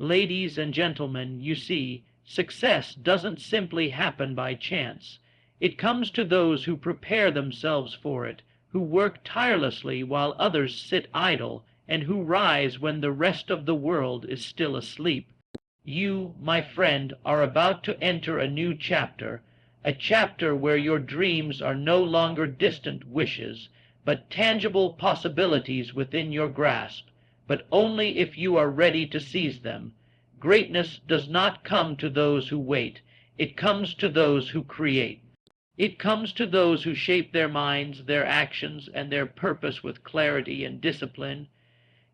Ladies and gentlemen, you see, success doesn't simply happen by chance. It comes to those who prepare themselves for it, who work tirelessly while others sit idle, and who rise when the rest of the world is still asleep. You, my friend, are about to enter a new chapter, a chapter where your dreams are no longer distant wishes, but tangible possibilities within your grasp, but only if you are ready to seize them. Greatness does not come to those who wait. It comes to those who create. It comes to those who shape their minds, their actions, and their purpose with clarity and discipline.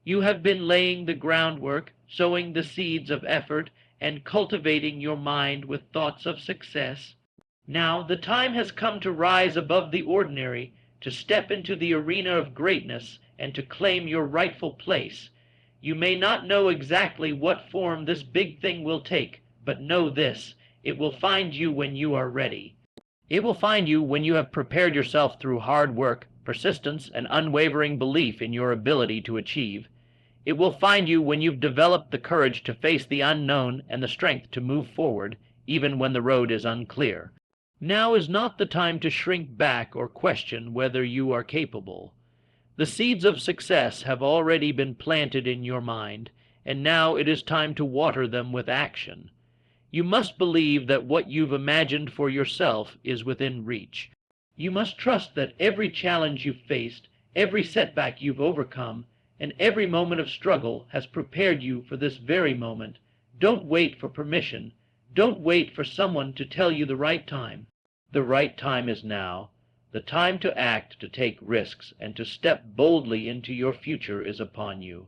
You have been laying the groundwork, sowing the seeds of effort, and cultivating your mind with thoughts of success. Now the time has come to rise above the ordinary, to step into the arena of greatness, and to claim your rightful place. You may not know exactly what form this big thing will take, but know this: it will find you when you are ready. It will find you when you have prepared yourself through hard work, persistence, and unwavering belief in your ability to achieve. It will find you when you've developed the courage to face the unknown and the strength to move forward, even when the road is unclear. Now is not the time to shrink back or question whether you are capable. The seeds of success have already been planted in your mind, and now it is time to water them with action. You must believe that what you've imagined for yourself is within reach. You must trust that every challenge you've faced, every setback you've overcome, and every moment of struggle has prepared you for this very moment. Don't wait for permission. Don't wait for someone to tell you the right time. The right time is now. The time to act, to take risks, and to step boldly into your future is upon you.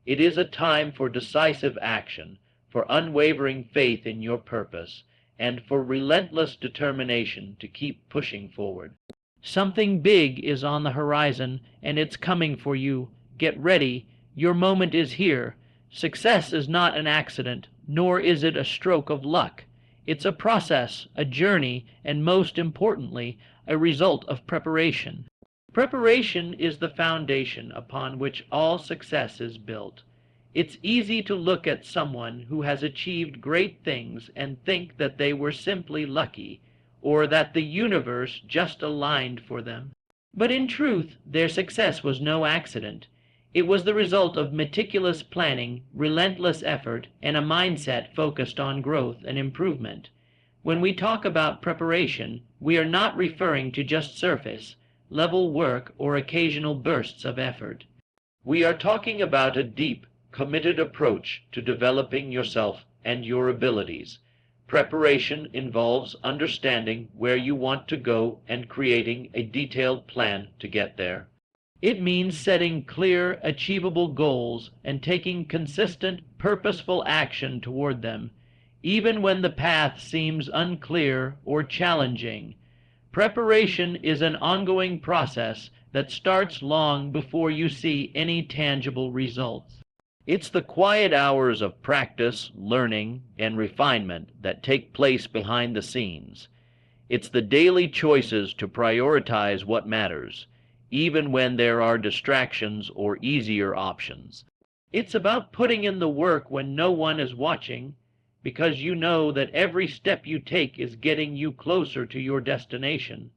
It is a time for decisive action, for unwavering faith in your purpose, and for relentless determination to keep pushing forward. Something big is on the horizon, and it's coming for you. Get ready. Your moment is here. Success is not an accident, nor is it a stroke of luck. It's a process, a journey, and most importantly, a result of preparation. Preparation is the foundation upon which all success is built. It's easy to look at someone who has achieved great things and think that they were simply lucky, or that the universe just aligned for them. But in truth, their success was no accident. It was the result of meticulous planning, relentless effort, and a mindset focused on growth and improvement. When we talk about preparation, we are not referring to just surface, level work or occasional bursts of effort. We are talking about a deep, committed approach to developing yourself and your abilities. Preparation involves understanding where you want to go and creating a detailed plan to get there. It means setting clear, achievable goals and taking consistent, purposeful action toward them, even when the path seems unclear or challenging. Preparation is an ongoing process that starts long before you see any tangible results. It's the quiet hours of practice, learning, and refinement that take place behind the scenes. It's the daily choices to prioritize what matters, even when there are distractions or easier options. It's about putting in the work when no one is watching, because you know that every step you take is getting you closer to your destination.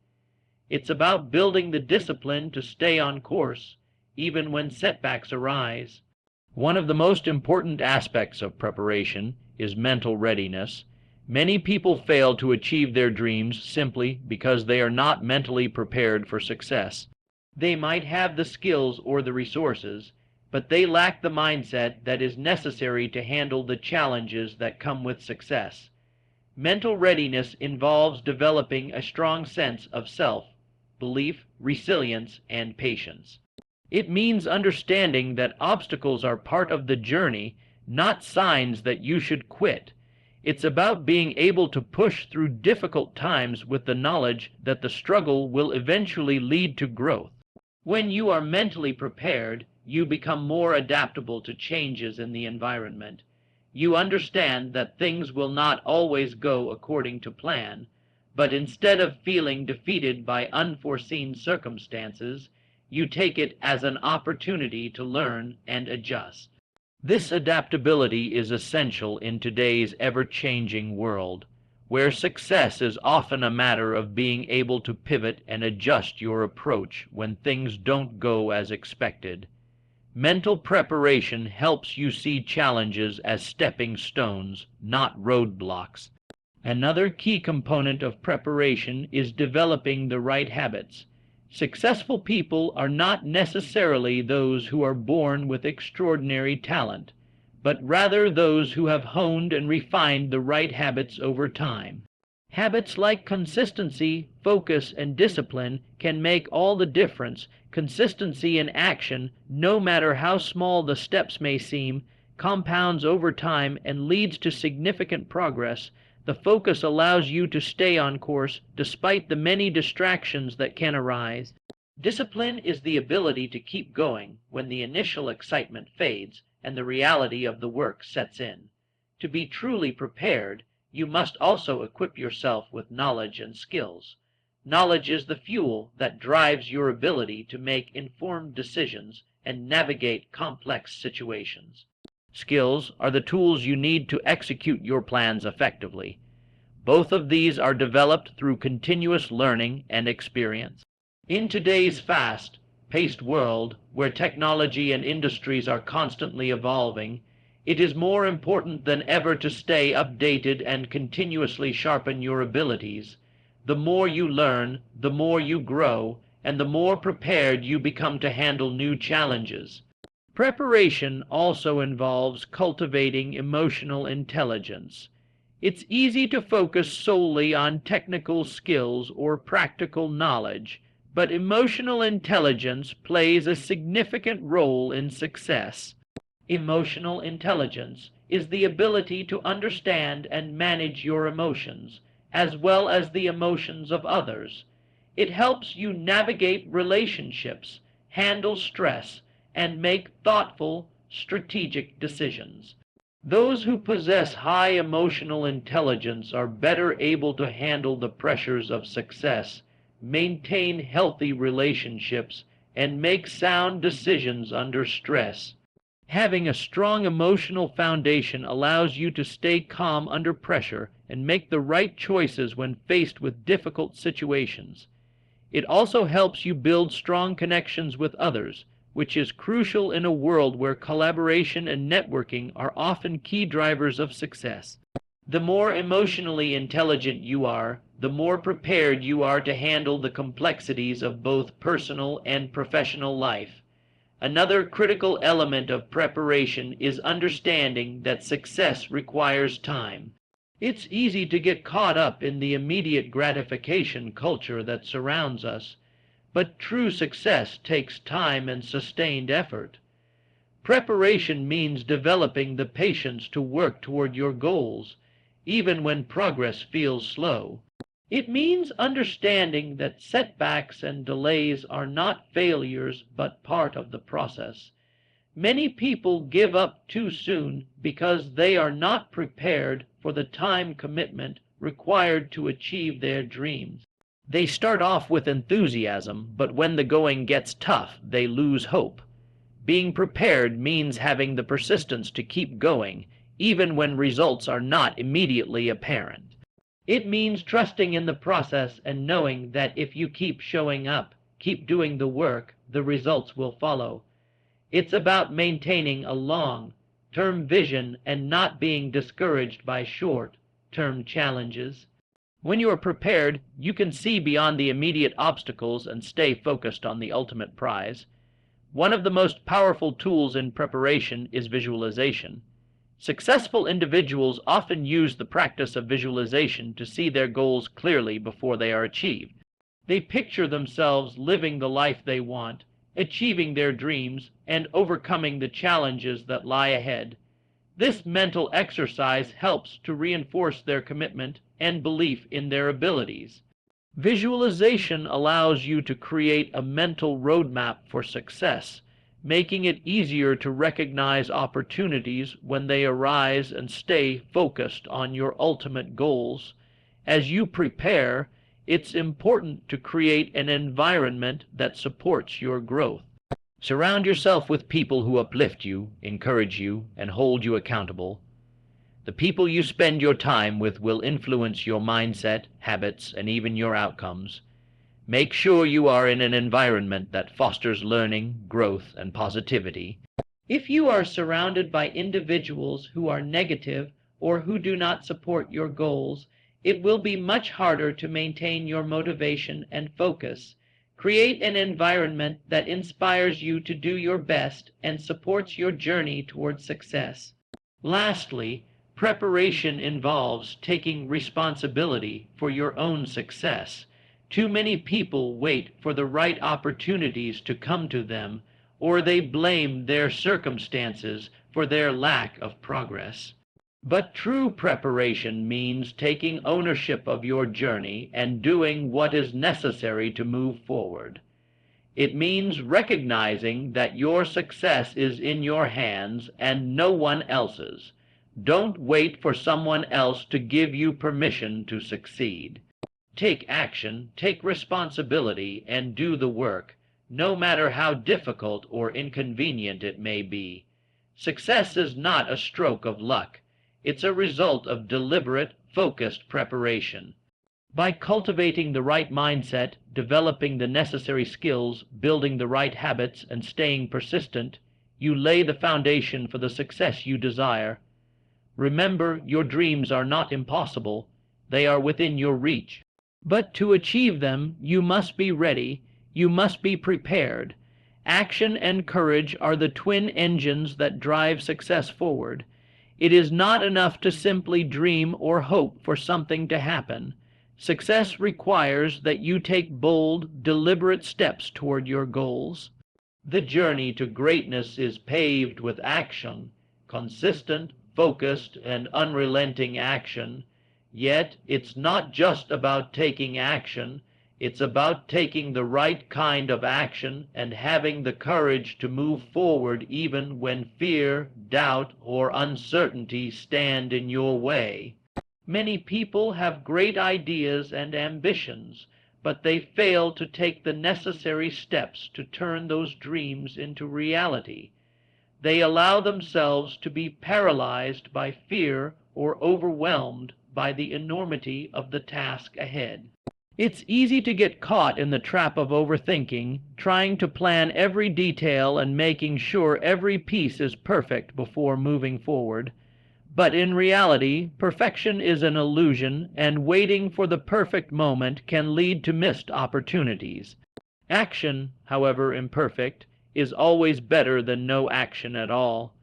It's about building the discipline to stay on course, even when setbacks arise. One of the most important aspects of preparation is mental readiness. Many people fail to achieve their dreams simply because they are not mentally prepared for success. They might have the skills or the resources, but they lack the mindset that is necessary to handle the challenges that come with success. Mental readiness involves developing a strong sense of self, belief, resilience, and patience. It means understanding that obstacles are part of the journey, not signs that you should quit. It's about being able to push through difficult times with the knowledge that the struggle will eventually lead to growth. When you are mentally prepared, you become more adaptable to changes in the environment. You understand that things will not always go according to plan, but instead of feeling defeated by unforeseen circumstances, you take it as an opportunity to learn and adjust. This adaptability is essential in today's ever-changing world, where success is often a matter of being able to pivot and adjust your approach when things don't go as expected. Mental preparation helps you see challenges as stepping stones, not roadblocks. Another key component of preparation is developing the right habits. Successful people are not necessarily those who are born with extraordinary talent, but rather those who have honed and refined the right habits over time. Habits like consistency, focus, and discipline can make all the difference. Consistency in action, no matter how small the steps may seem, compounds over time and leads to significant progress. The focus allows you to stay on course despite the many distractions that can arise. Discipline is the ability to keep going when the initial excitement fades and the reality of the work sets in. To be truly prepared, you must also equip yourself with knowledge and skills. Knowledge is the fuel that drives your ability to make informed decisions and navigate complex situations. Skills are the tools you need to execute your plans effectively. Both of these are developed through continuous learning and experience. In today's fast-paced world, where technology and industries are constantly evolving, it is more important than ever to stay updated and continuously sharpen your abilities. The more you learn, the more you grow, and the more prepared you become to handle new challenges. Preparation also involves cultivating emotional intelligence. It's easy to focus solely on technical skills or practical knowledge, but emotional intelligence plays a significant role in success. Emotional intelligence is the ability to understand and manage your emotions, as well as the emotions of others. It helps you navigate relationships, handle stress, and make thoughtful, strategic decisions. Those who possess high emotional intelligence are better able to handle the pressures of success, maintain healthy relationships, and make sound decisions under stress. Having a strong emotional foundation allows you to stay calm under pressure and make the right choices when faced with difficult situations. It also helps you build strong connections with others, which is crucial in a world where collaboration and networking are often key drivers of success. The more emotionally intelligent you are, the more prepared you are to handle the complexities of both personal and professional life. Another critical element of preparation is understanding that success requires time. It's easy to get caught up in the immediate gratification culture that surrounds us, but true success takes time and sustained effort. Preparation means developing the patience to work toward your goals, even when progress feels slow. It means understanding that setbacks and delays are not failures but part of the process. Many people give up too soon because they are not prepared for the time commitment required to achieve their dreams. They start off with enthusiasm, but when the going gets tough, they lose hope. Being prepared means having the persistence to keep going, even when results are not immediately apparent. It means trusting in the process and knowing that if you keep showing up, keep doing the work, the results will follow. It's about maintaining a long-term vision and not being discouraged by short-term challenges. When you are prepared, you can see beyond the immediate obstacles and stay focused on the ultimate prize. One of the most powerful tools in preparation is visualization. Successful individuals often use the practice of visualization to see their goals clearly before they are achieved. They picture themselves living the life they want, achieving their dreams, and overcoming the challenges that lie ahead. This mental exercise helps to reinforce their commitment and belief in their abilities. Visualization allows you to create a mental roadmap for success, making it easier to recognize opportunities when they arise and stay focused on your ultimate goals. As you prepare, it's important to create an environment that supports your growth. Surround yourself with people who uplift you, encourage you, and hold you accountable. The people you spend your time with will influence your mindset, habits, and even your outcomes. Make sure you are in an environment that fosters learning, growth, and positivity. If you are surrounded by individuals who are negative or who do not support your goals, it will be much harder to maintain your motivation and focus. Create an environment that inspires you to do your best and supports your journey toward success. Lastly, preparation involves taking responsibility for your own success. Too many people wait for the right opportunities to come to them, or they blame their circumstances for their lack of progress. But true preparation means taking ownership of your journey and doing what is necessary to move forward. It means recognizing that your success is in your hands and no one else's. Don't wait for someone else to give you permission to succeed. Take action, take responsibility, and do the work, no matter how difficult or inconvenient it may be. Success is not a stroke of luck. It's a result of deliberate, focused preparation. By cultivating the right mindset, developing the necessary skills, building the right habits, and staying persistent, you lay the foundation for the success you desire. Remember, your dreams are not impossible. They are within your reach. But to achieve them, you must be ready. You must be prepared. Action and courage are the twin engines that drive success forward. It is not enough to simply dream or hope for something to happen. Success requires that you take bold, deliberate steps toward your goals. The journey to greatness is paved with action, consistent, focused, and unrelenting action. Yet it's not just about taking action. It's about taking the right kind of action and having the courage to move forward even when fear, doubt, or uncertainty stand in your way. Many people have great ideas and ambitions, but they fail to take the necessary steps to turn those dreams into reality. They allow themselves to be paralyzed by fear or overwhelmed by the enormity of the task ahead. It's easy to get caught in the trap of overthinking, trying to plan every detail and making sure every piece is perfect before moving forward. But in reality, perfection is an illusion, and waiting for the perfect moment can lead to missed opportunities. Action, however imperfect, is always better than no action at all.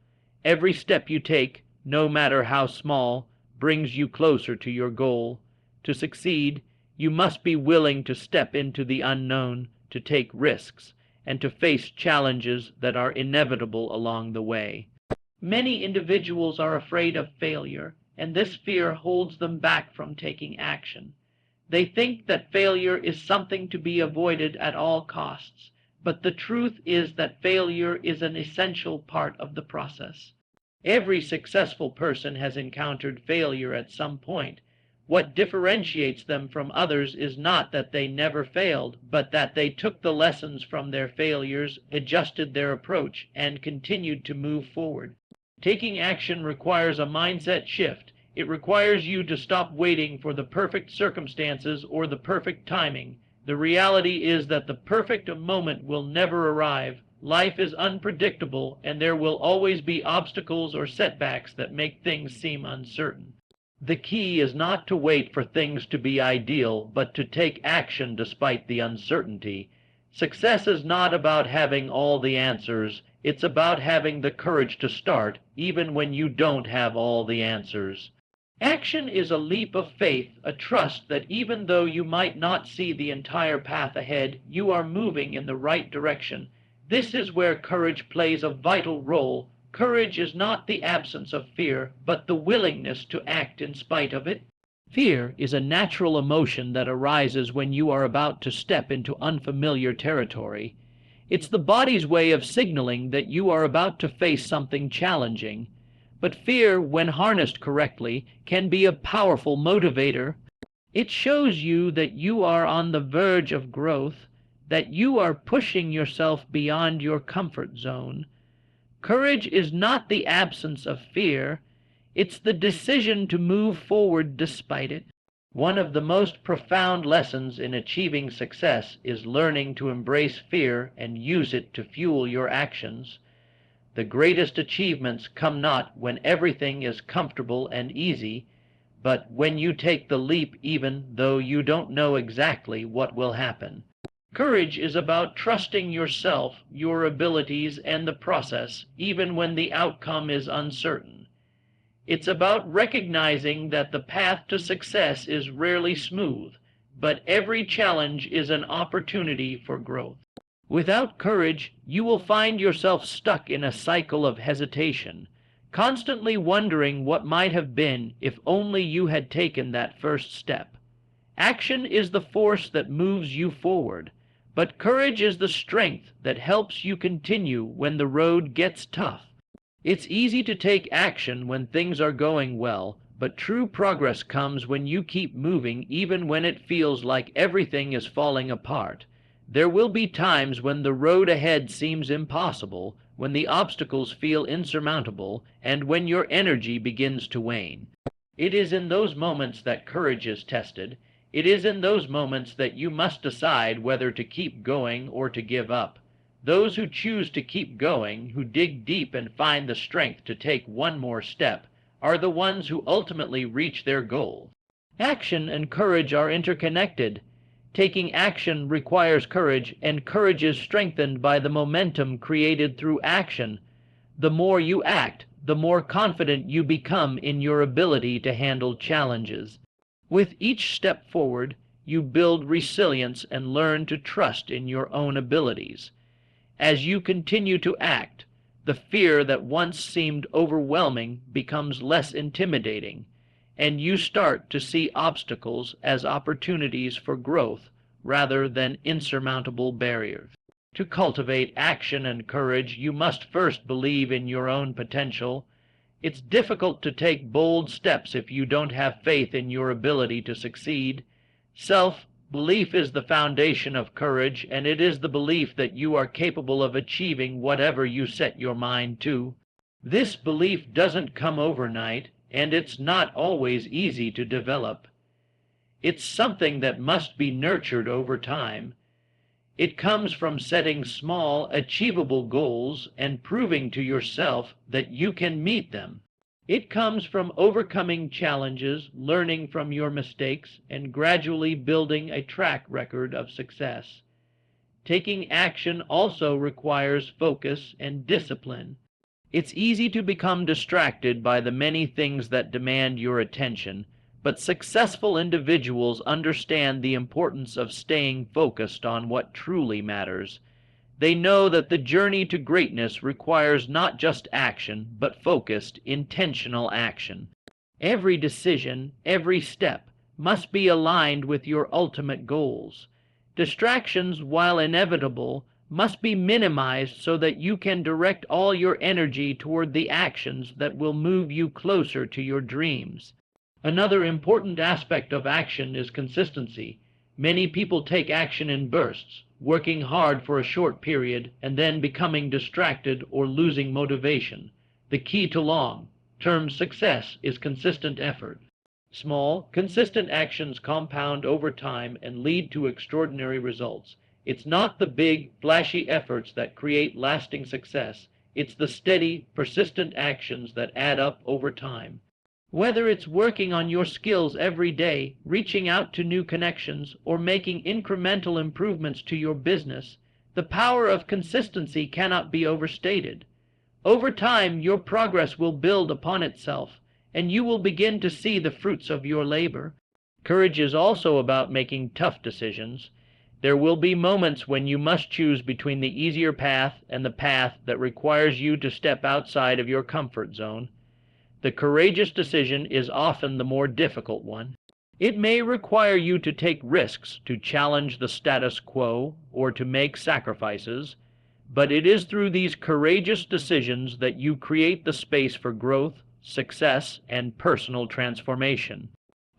Every step you take, no matter how small, brings you closer to your goal. To succeed, you must be willing to step into the unknown, to take risks, and to face challenges that are inevitable along the way. Many individuals are afraid of failure, and this fear holds them back from taking action. They think that failure is something to be avoided at all costs, but the truth is that failure is an essential part of the process. Every successful person has encountered failure at some point. What differentiates them from others is not that they never failed, but that they took the lessons from their failures, adjusted their approach, and continued to move forward. Taking action requires a mindset shift. It requires you to stop waiting for the perfect circumstances or the perfect timing. The reality is that the perfect moment will never arrive. Life is unpredictable, and there will always be obstacles or setbacks that make things seem uncertain. The key is not to wait for things to be ideal, but to take action despite the uncertainty. Success is not about having all the answers. It's about having the courage to start, even when you don't have all the answers. Action is a leap of faith, a trust that even though you might not see the entire path ahead, you are moving in the right direction. This is where courage plays a vital role. Courage is not the absence of fear, but the willingness to act in spite of it. Fear is a natural emotion that arises when you are about to step into unfamiliar territory. It's the body's way of signaling that you are about to face something challenging. But fear, when harnessed correctly, can be a powerful motivator. It shows you that you are on the verge of growth, that you are pushing yourself beyond your comfort zone. Courage is not the absence of fear, it's the decision to move forward despite it. One of the most profound lessons in achieving success is learning to embrace fear and use it to fuel your actions. The greatest achievements come not when everything is comfortable and easy, but when you take the leap even though you don't know exactly what will happen. Courage is about trusting yourself, your abilities, and the process, even when the outcome is uncertain. It's about recognizing that the path to success is rarely smooth, but every challenge is an opportunity for growth. Without courage, you will find yourself stuck in a cycle of hesitation, constantly wondering what might have been if only you had taken that first step. Action is the force that moves you forward, but courage is the strength that helps you continue when the road gets tough. It's easy to take action when things are going well, but true progress comes when you keep moving even when it feels like everything is falling apart. There will be times when the road ahead seems impossible, when the obstacles feel insurmountable, and when your energy begins to wane. It is in those moments that courage is tested. It is in those moments that you must decide whether to keep going or to give up. Those who choose to keep going, who dig deep and find the strength to take one more step, are the ones who ultimately reach their goal. Action and courage are interconnected. Taking action requires courage, and courage is strengthened by the momentum created through action. The more you act, the more confident you become in your ability to handle challenges. With each step forward, you build resilience and learn to trust in your own abilities. As you continue to act, the fear that once seemed overwhelming becomes less intimidating, and you start to see obstacles as opportunities for growth rather than insurmountable barriers. To cultivate action and courage, you must first believe in your own potential. It's difficult to take bold steps if you don't have faith in your ability to succeed. Self-belief is the foundation of courage, and it is the belief that you are capable of achieving whatever you set your mind to. This belief doesn't come overnight, and it's not always easy to develop. It's something that must be nurtured over time. It comes from setting small, achievable goals and proving to yourself that you can meet them. It comes from overcoming challenges, learning from your mistakes, and gradually building a track record of success. Taking action also requires focus and discipline. It's easy to become distracted by the many things that demand your attention, but successful individuals understand the importance of staying focused on what truly matters. They know that the journey to greatness requires not just action, but focused, intentional action. Every decision, every step, must be aligned with your ultimate goals. Distractions, while inevitable, must be minimized so that you can direct all your energy toward the actions that will move you closer to your dreams. Another important aspect of action is consistency. Many people take action in bursts, working hard for a short period and then becoming distracted or losing motivation. The key to long-term success is consistent effort. Small, consistent actions compound over time and lead to extraordinary results. It's not the big, flashy efforts that create lasting success. It's the steady, persistent actions that add up over time. Whether it's working on your skills every day, reaching out to new connections, or making incremental improvements to your business, the power of consistency cannot be overstated. Over time, your progress will build upon itself, and you will begin to see the fruits of your labor. Courage is also about making tough decisions. There will be moments when you must choose between the easier path and the path that requires you to step outside of your comfort zone. The courageous decision is often the more difficult one. It may require you to take risks, to challenge the status quo, or to make sacrifices, but it is through these courageous decisions that you create the space for growth, success, and personal transformation.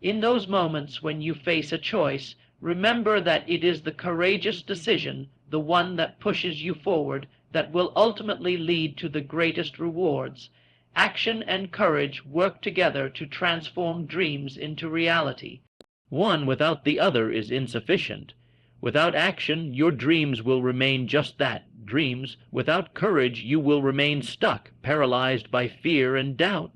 In those moments when you face a choice, Remember that it is the courageous decision, the one that pushes you forward, that will ultimately lead to the greatest rewards. Action and courage work together to transform dreams into reality. One without the other is insufficient. Without action, your dreams will remain just that, dreams. Without courage, you will remain stuck, paralyzed by fear and doubt.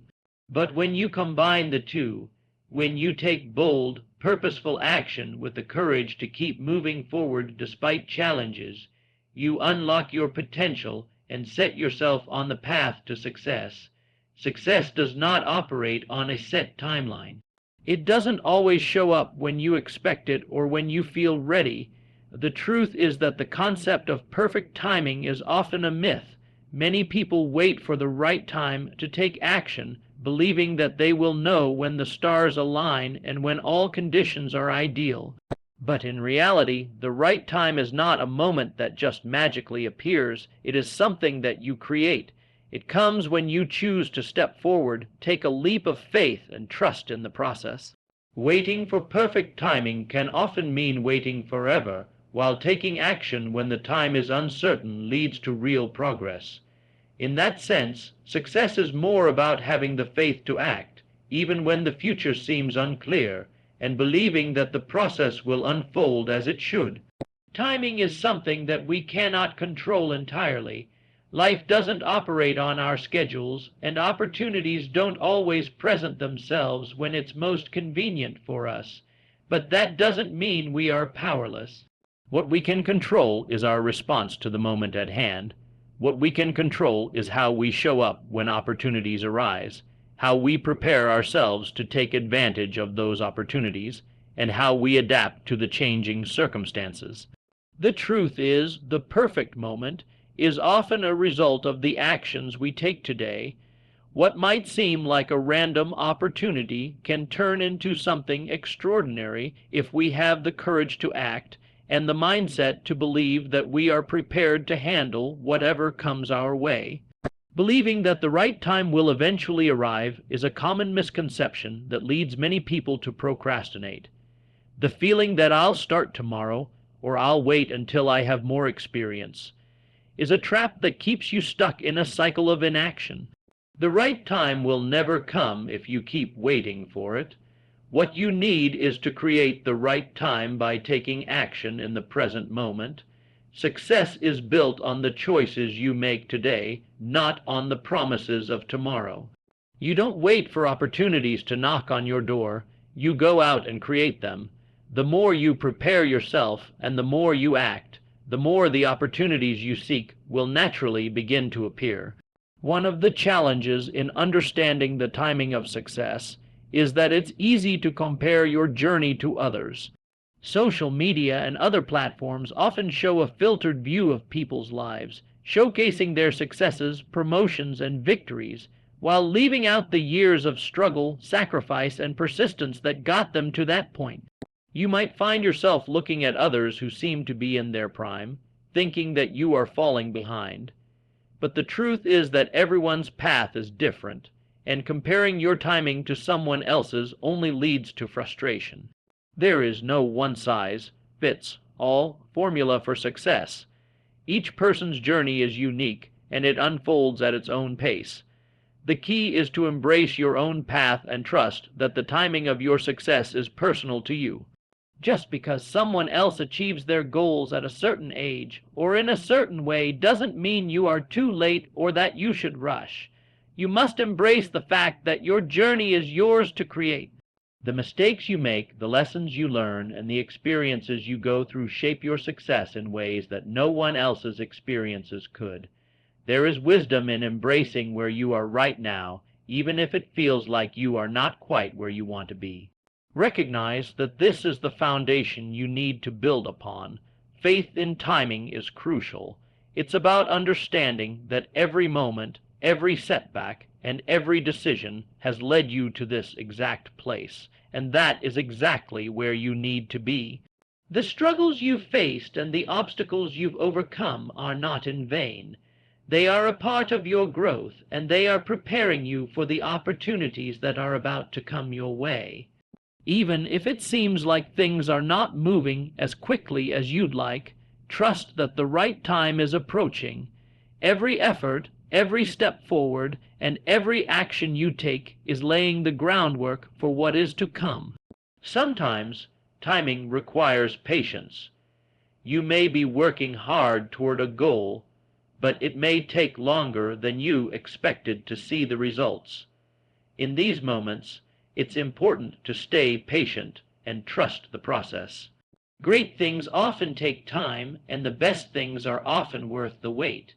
But when you combine the two, when you take bold, purposeful action with the courage to keep moving forward despite challenges, you unlock your potential and set yourself on the path to success. Success does not operate on a set timeline. It doesn't always show up when you expect it or when you feel ready. The truth is that the concept of perfect timing is often a myth. Many people wait for the right time to take action, believing that they will know when the stars align and when all conditions are ideal. But in reality, the right time is not a moment that just magically appears. It is something that you create. It comes when you choose to step forward, take a leap of faith, and trust in the process. Waiting for perfect timing can often mean waiting forever, while taking action when the time is uncertain leads to real progress. In that sense, success is more about having the faith to act, even when the future seems unclear, and believing that the process will unfold as it should. Timing is something that we cannot control entirely. Life doesn't operate on our schedules, and opportunities don't always present themselves when it's most convenient for us. But that doesn't mean we are powerless. What we can control is our response to the moment at hand. What we can control is how we show up when opportunities arise, how we prepare ourselves to take advantage of those opportunities, and how we adapt to the changing circumstances. The truth is, the perfect moment is often a result of the actions we take today. What might seem like a random opportunity can turn into something extraordinary if we have the courage to act and the mindset to believe that we are prepared to handle whatever comes our way. Believing that the right time will eventually arrive is a common misconception that leads many people to procrastinate. The feeling that I'll start tomorrow, or I'll wait until I have more experience, is a trap that keeps you stuck in a cycle of inaction. The right time will never come if you keep waiting for it. What you need is to create the right time by taking action in the present moment. Success is built on the choices you make today, not on the promises of tomorrow. You don't wait for opportunities to knock on your door. You go out and create them. The more you prepare yourself and the more you act, the more the opportunities you seek will naturally begin to appear. One of the challenges in understanding the timing of success is that it's easy to compare your journey to others. Social media and other platforms often show a filtered view of people's lives, showcasing their successes, promotions, and victories, while leaving out the years of struggle, sacrifice, and persistence that got them to that point. You might find yourself looking at others who seem to be in their prime, thinking that you are falling behind. But the truth is that everyone's path is different, and comparing your timing to someone else's only leads to frustration. There is no one-size-fits-all formula for success. Each person's journey is unique, and it unfolds at its own pace. The key is to embrace your own path and trust that the timing of your success is personal to you. Just because someone else achieves their goals at a certain age or in a certain way doesn't mean you are too late or that you should rush. You must embrace the fact that your journey is yours to create. The mistakes you make, the lessons you learn, and the experiences you go through shape your success in ways that no one else's experiences could. There is wisdom in embracing where you are right now, even if it feels like you are not quite where you want to be. Recognize that this is the foundation you need to build upon. Faith in timing is crucial. It's about understanding that every moment, every setback, and every decision has led you to this exact place, and that is exactly where you need to be. The struggles you've faced and the obstacles you've overcome are not in vain. They are a part of your growth, and they are preparing you for the opportunities that are about to come your way. Even if it seems like things are not moving as quickly as you'd like, trust that the right time is approaching. Every effort, every step forward, and every action you take is laying the groundwork for what is to come. Sometimes timing requires patience. You may be working hard toward a goal, but it may take longer than you expected to see the results. In these moments, it's important to stay patient and trust the process. Great things often take time, and the best things are often worth the wait.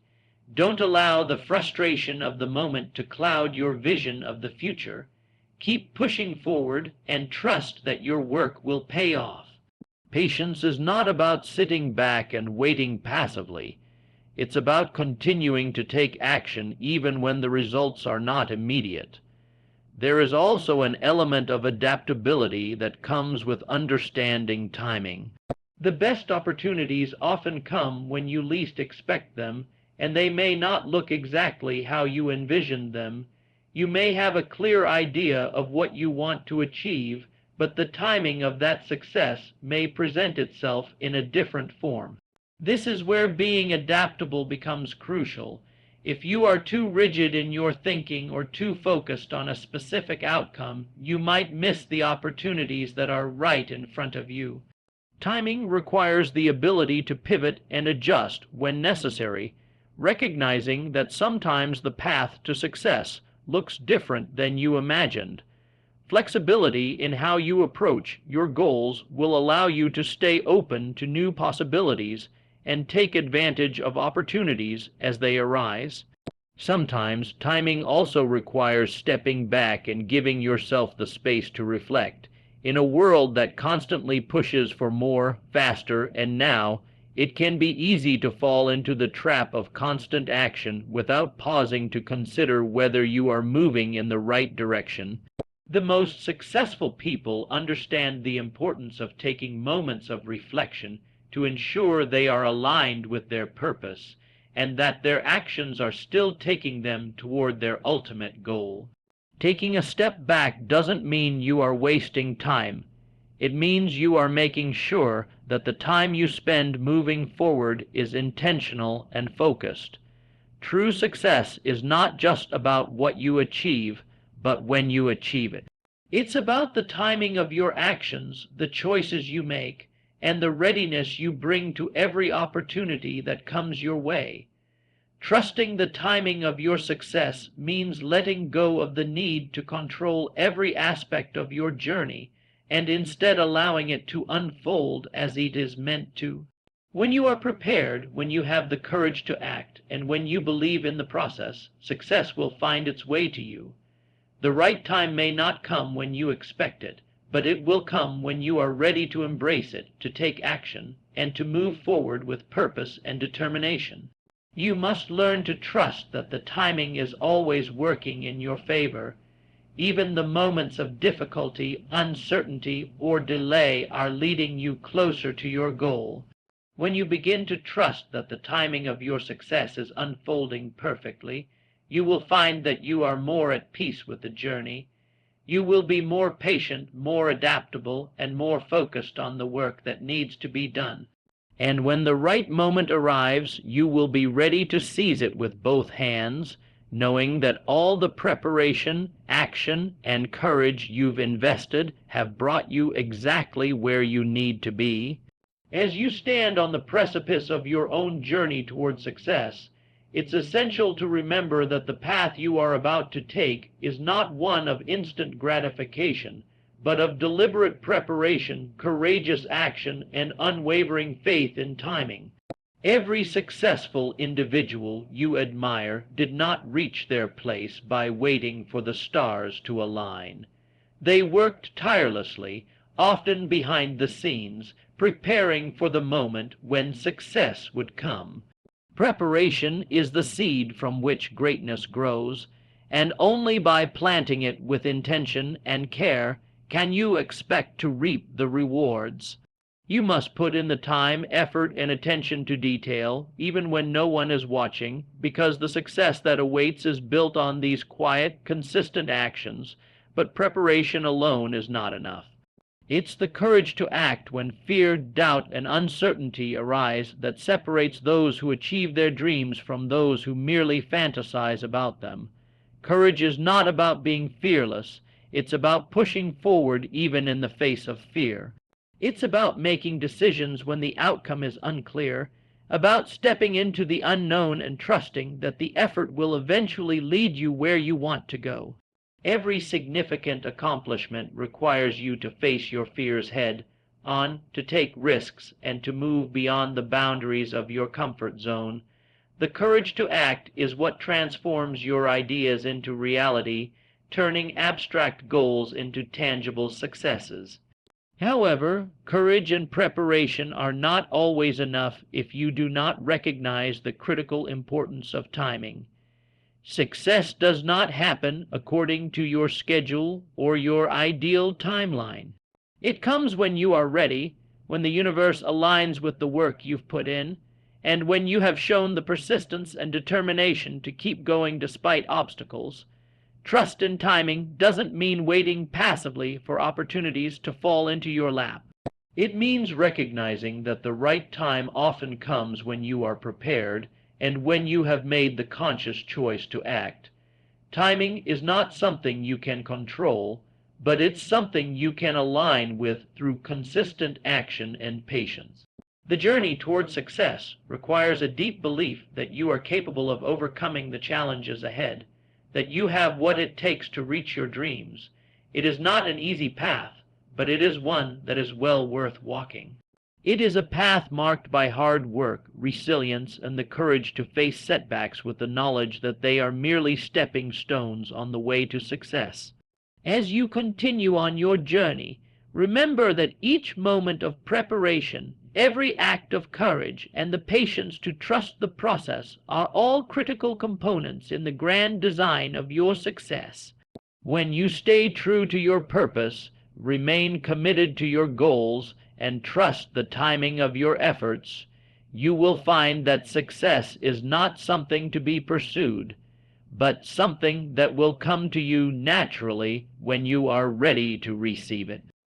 Don't allow the frustration of the moment to cloud your vision of the future. Keep pushing forward and trust that your work will pay off. Patience is not about sitting back and waiting passively. It's about continuing to take action even when the results are not immediate. There is also an element of adaptability that comes with understanding timing. The best opportunities often come when you least expect them, and they may not look exactly how you envisioned them. You may have a clear idea of what you want to achieve, but the timing of that success may present itself in a different form. This is where being adaptable becomes crucial. If you are too rigid in your thinking or too focused on a specific outcome, you might miss the opportunities that are right in front of you. Timing requires the ability to pivot and adjust when necessary, recognizing that sometimes the path to success looks different than you imagined. Flexibility in how you approach your goals will allow you to stay open to new possibilities and take advantage of opportunities as they arise. Sometimes timing also requires stepping back and giving yourself the space to reflect. In a world that constantly pushes for more, faster, and now, it can be easy to fall into the trap of constant action without pausing to consider whether you are moving in the right direction. The most successful people understand the importance of taking moments of reflection to ensure they are aligned with their purpose and that their actions are still taking them toward their ultimate goal. Taking a step back doesn't mean you are wasting time. It means you are making sure that the time you spend moving forward is intentional and focused. True success is not just about what you achieve, but when you achieve it. It's about the timing of your actions, the choices you make, and the readiness you bring to every opportunity that comes your way. Trusting the timing of your success means letting go of the need to control every aspect of your journey and instead allowing it to unfold as it is meant to. When you are prepared, when you have the courage to act, and when you believe in the process, success will find its way to you. The right time may not come when you expect it, but it will come when you are ready to embrace it, to take action, and to move forward with purpose and determination. You must learn to trust that the timing is always working in your favor. Even the moments of difficulty, uncertainty, or delay are leading you closer to your goal. When you begin to trust that the timing of your success is unfolding perfectly, you will find that you are more at peace with the journey. You will be more patient, more adaptable, and more focused on the work that needs to be done. And when the right moment arrives, you will be ready to seize it with both hands, knowing that all the preparation, action, and courage you've invested have brought you exactly where you need to be. As you stand on the precipice of your own journey toward success, it's essential to remember that the path you are about to take is not one of instant gratification, but of deliberate preparation, courageous action, and unwavering faith in timing. Every successful individual you admire did not reach their place by waiting for the stars to align. They worked tirelessly, often behind the scenes, preparing for the moment when success would come. Preparation is the seed from which greatness grows, and only by planting it with intention and care can you expect to reap the rewards. You must put in the time, effort, and attention to detail, even when no one is watching, because the success that awaits is built on these quiet, consistent actions, but preparation alone is not enough. It's the courage to act when fear, doubt, and uncertainty arise that separates those who achieve their dreams from those who merely fantasize about them. Courage is not about being fearless. It's about pushing forward even in the face of fear. It's about making decisions when the outcome is unclear, about stepping into the unknown and trusting that the effort will eventually lead you where you want to go. Every significant accomplishment requires you to face your fears head on, to take risks, and to move beyond the boundaries of your comfort zone. The courage to act is what transforms your ideas into reality, turning abstract goals into tangible successes. However, courage and preparation are not always enough if you do not recognize the critical importance of timing. Success does not happen according to your schedule or your ideal timeline. It comes when you are ready, when the universe aligns with the work you've put in, and when you have shown the persistence and determination to keep going despite obstacles. Trust in timing doesn't mean waiting passively for opportunities to fall into your lap. It means recognizing that the right time often comes when you are prepared and when you have made the conscious choice to act. Timing is not something you can control, but it's something you can align with through consistent action and patience. The journey toward success requires a deep belief that you are capable of overcoming the challenges ahead, that you have what it takes to reach your dreams. It is not an easy path, but it is one that is well worth walking. It is a path marked by hard work, resilience, and the courage to face setbacks with the knowledge that they are merely stepping stones on the way to success. As you continue on your journey, remember that each moment of preparation, every act of courage, and the patience to trust the process are all critical components in the grand design of your success. When you stay true to your purpose, remain committed to your goals, and trust the timing of your efforts, you will find that success is not something to be pursued, but something that will come to you naturally when you are ready to receive it.